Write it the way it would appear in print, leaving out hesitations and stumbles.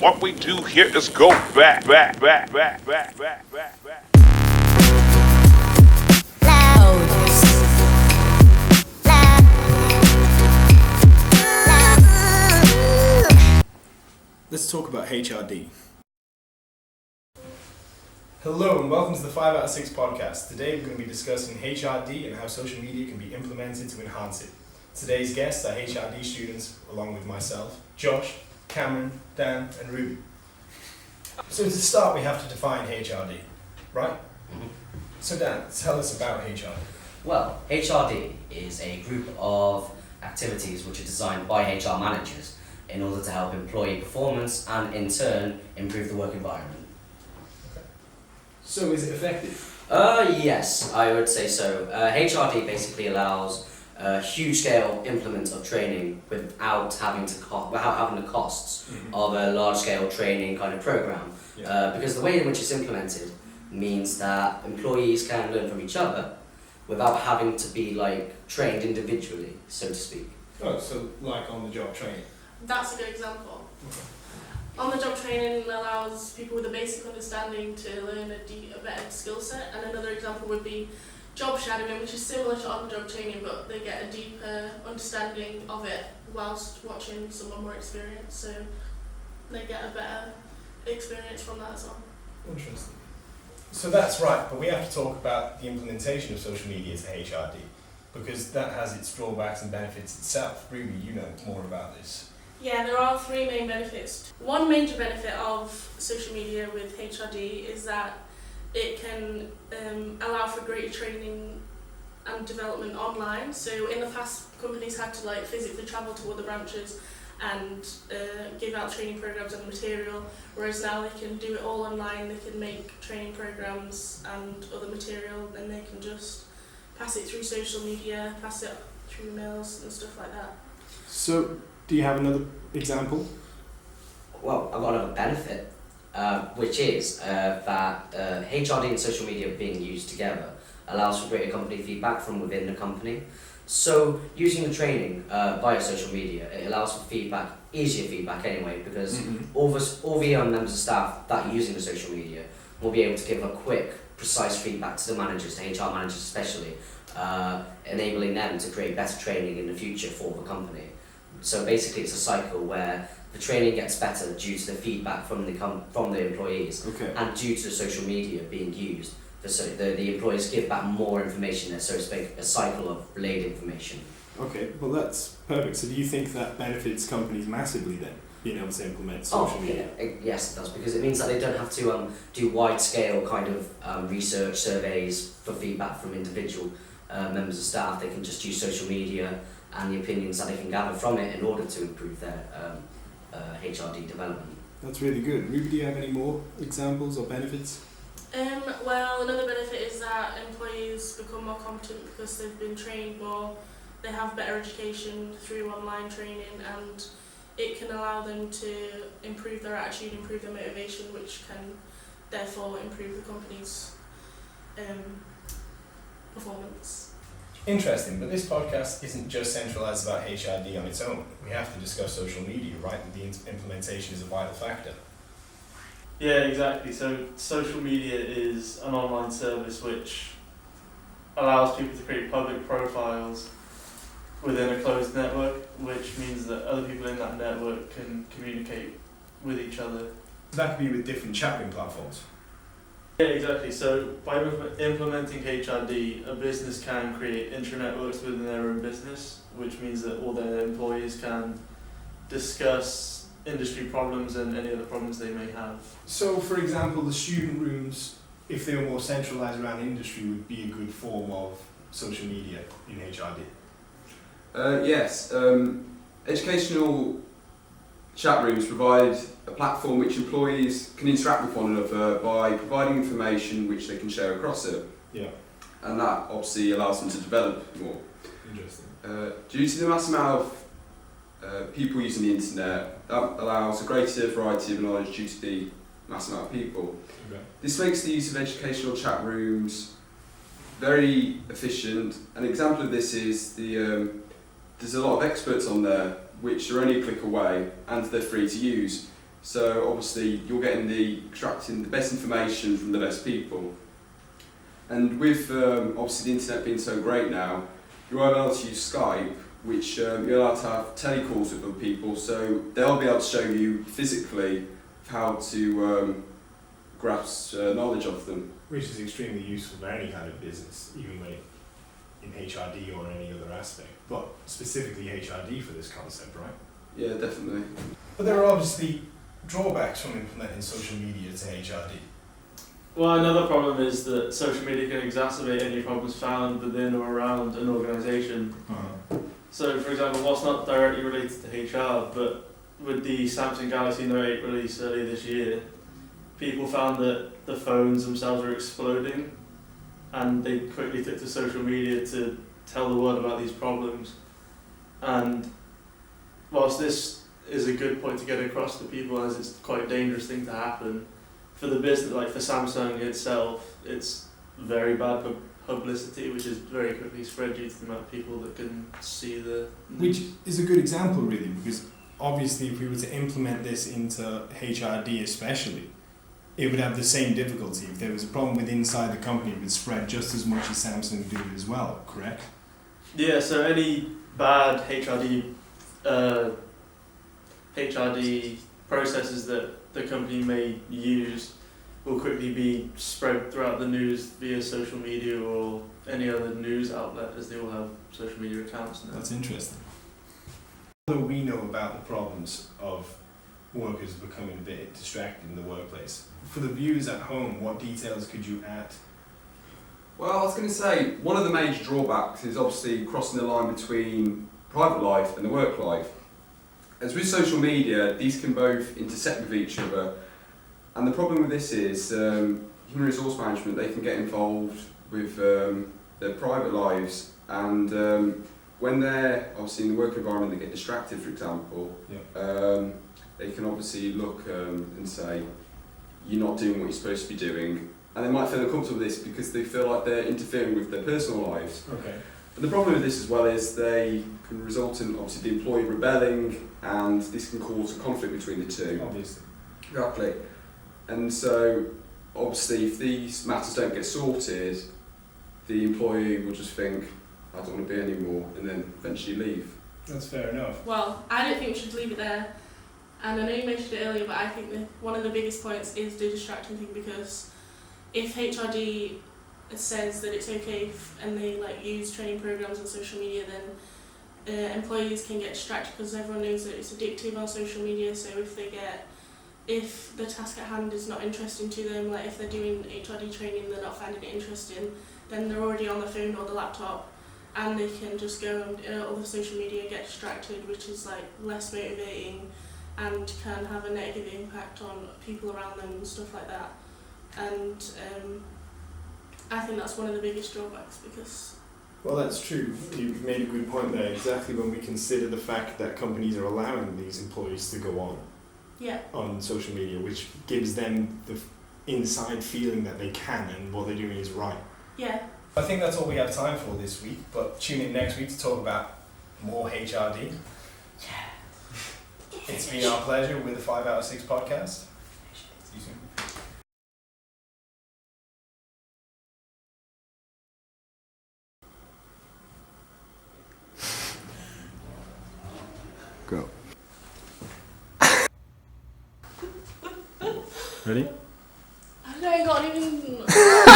What we do here is go back. Let's talk about HRD. Hello and welcome to the 5 out of 6 podcast. Today we're going to be discussing HRD and how social media can be implemented to enhance it. Today's guests are HRD students along with myself, Josh, Cameron, Dan and Ruby. So to start we have to define HRD, right? So Dan, tell us about HRD. Well, HRD is a group of activities which are designed by HR managers in order to help employee performance and in turn improve the work environment. Okay. So is it effective? Yes, I would say so. HRD basically allows huge scale implement of training without having the costs of a large scale training kind of program. Yeah. Because the way in which it's implemented means that employees can learn from each other without having to be trained individually, so to speak. Oh, so like on the job training. That's a good example. Okay. On-the-job training allows people with a basic understanding to learn a better skill set, and another example would be job shadowing, which is similar to on-the-job training, but they get a deeper understanding of it whilst watching someone more experienced, so they get a better experience from that as well. Interesting. So that's right, but we have to talk about the implementation of social media to HRD, because that has its drawbacks and benefits itself. Ruby, you know more about this. Yeah, there are 3 main benefits. One major benefit of social media with HRD is that it can allow for greater training and development online. So in the past, companies had to physically travel to other branches and give out training programs and material, whereas now they can do it all online. They can make training programs and other material, and they can just pass it through social media, pass it through emails and stuff like that. So, do you have another example? Well, I've got another benefit, which is that HRD and social media being used together allows for greater company feedback from within the company. So using the training via social media, it allows for feedback, easier feedback anyway, because all the members of staff that are using the social media will be able to give a quick, precise feedback to the managers, the HR managers especially, enabling them to create better training in the future for the company. So basically it's a cycle where the training gets better due to the feedback from the employees, Okay. and due to the social media being used, the employees give back more information there, so it's a cycle of relayed information. Okay, well that's perfect. So do you think that benefits companies massively then, being able to implement social media? Yes, it does, because it means that they don't have to do wide-scale kind of research surveys for feedback from individual members of staff. They can just use social media and the opinions that they can gather from it in order to improve their HRD development. That's really good. Ruby, do you have any more examples or benefits? Well, another benefit is that employees become more competent because they've been trained more, they have better education through online training, and it can allow them to improve their attitude, improve their motivation, which can therefore improve the company's performance. Interesting, but this podcast isn't just centralised about HRD on its own. We have to discuss social media, right? And the implementation is a vital factor. Yeah, exactly. So social media is an online service which allows people to create public profiles within a closed network, which means that other people in that network can communicate with each other. That could be with different chat room platforms. Yeah, exactly. So by implementing HRD, a business can create intra-networks within their own business, which means that all their employees can discuss industry problems and any other problems they may have. So, for example, the student rooms, if they were more centralised around industry, would be a good form of social media in HRD. Yes, educational chat rooms provide a platform which employees can interact with one another by providing information which they can share across it. Yeah. And that obviously allows them to develop more. Interesting. Due to the mass amount of people using the internet, that allows a greater variety of knowledge due to the mass amount of people. Okay. This makes the use of educational chat rooms very efficient. An example of this is there's a lot of experts on there which are only a click away and they're free to use. So obviously you're extracting the best information from the best people. And with obviously the internet being so great now, you're able to use Skype, which you're allowed to have telecalls with other people, so they'll be able to show you physically how to grasp knowledge of them. Which is extremely useful for any kind of business, even when in HRD or any other aspect. But specifically HRD for this concept, right? Yeah, definitely. But there are obviously drawbacks from implementing social media to HRD. Well, another problem is that social media can exacerbate any problems found within or around an organisation. So, for example, what's not directly related to HR, but with the Samsung Galaxy Note 8 release earlier this year, people found that the phones themselves were exploding, and they quickly took to social media to tell the world about these problems. And whilst this is a good point to get across to people, as it's quite a dangerous thing to happen, for the business, like for Samsung itself, it's very bad publicity, which is very quickly spread due to the amount of people that can see the news. Which is a good example, really, because obviously if we were to implement this into HRD especially, it would have the same difficulty. If there was a problem with inside the company, it would spread just as much as Samsung do as well, correct? Yeah, so any bad HRD processes that the company may use will quickly be spread throughout the news via social media or any other news outlet, as they all have social media accounts now. That's interesting. Although we know about the problems of workers becoming a bit distracted in the workplace, for the viewers at home, what details could you add? Well, I was going to say, one of the major drawbacks is obviously crossing the line between private life and the work life. As with social media, these can both intersect with each other, and the problem with this is human resource management, they can get involved with their private lives, and when they're obviously in the work environment, they get distracted, for example. Yeah. They can obviously look and say, you're not doing what you're supposed to be doing, and they might feel uncomfortable with this because they feel like they're interfering with their personal lives. Okay. But the problem with this as well is they can result in obviously the employee rebelling, and this can cause a conflict between the two. Obviously. Exactly. And so obviously if these matters don't get sorted, the employee will just think, I don't want to be anymore, and then eventually leave. That's fair enough. Well, I don't think we should leave it there. And I know you mentioned it earlier, but I think one of the biggest points is the distracting thing, because if HRD says that it's okay and they use training programs on social media, then employees can get distracted because everyone knows that it's addictive on social media. So if the task at hand is not interesting to them, if they're doing HRD training and they're not finding it interesting, then they're already on the phone or the laptop, and they can just go on other social media, get distracted, which is less motivating and can have a negative impact on people around them and stuff like that. And I think that's one of the biggest drawbacks, because... Well, that's true. You've made a good point there. Exactly when we consider the fact that companies are allowing these employees to go on social media, which gives them the inside feeling that they can and what they're doing is right. Yeah. I think that's all we have time for this week, but tune in next week to talk about more HRD. Yeah. It's been our pleasure with the 5 out of 6 podcast. See you soon. Go. Ready? I don't know, I got even...